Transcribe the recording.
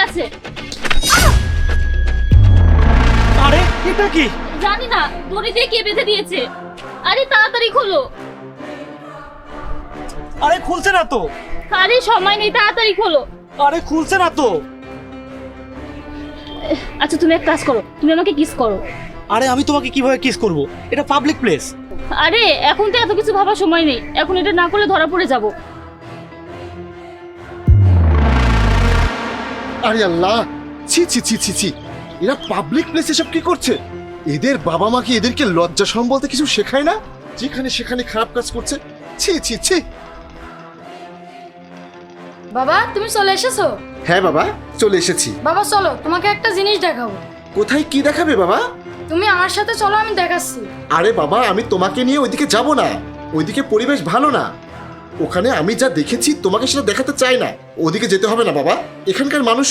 আছে। আরে এটা কি? জানি না, দড়ি দিয়ে কে বেঁধে দিয়েছে। আরে তাড়াতাড়ি খোলো। আরে খুলছে না তো। আরে সময় নেই, তাড়াতাড়ি খোলো। আরে খুলছে না তো। আচ্ছা তুমি এক কাজ করো, তুমি আমাকে কিস করো। আরে আমি তোমাকে কিভাবে কিস করব? এটা পাবলিক প্লেস। আরে এখন তো এত কিছু ভাবার সময় নেই, এখন এটা না করলে ধরা পড়ে যাব। আরে আল্লাহ, ছি ছি ছি ছি ছি, এরা পাবলিক প্লেস এসব কি করছে? এদের বাবা মা কি এদেরকে লজ্জা শরম বলতে কিছু শেখায় না? যেখানে সেখানে খারাপ কাজ করছে। ছি ছি ছি। বাবা তুমি চলে এসেছো? হ্যাঁ বাবা, চলে এসেছি। বাবা চলো, তোমাকে একটা জিনিস দেখাবো। কোথায় কি দেখাবে বাবা? তুমি আমার সাথে চলো, আমি দেখাচ্ছি। আরে বাবা, আমি তোমাকে নিয়ে ওইদিকে যাব না। ওইদিকে পরিবেশ ভালো না। ওখানে আমি যা দেখেছি তোমাকে সেটা দেখাতে চাই না। ওদিকে যেতে হবে না বাবা, এখানকার মানুষ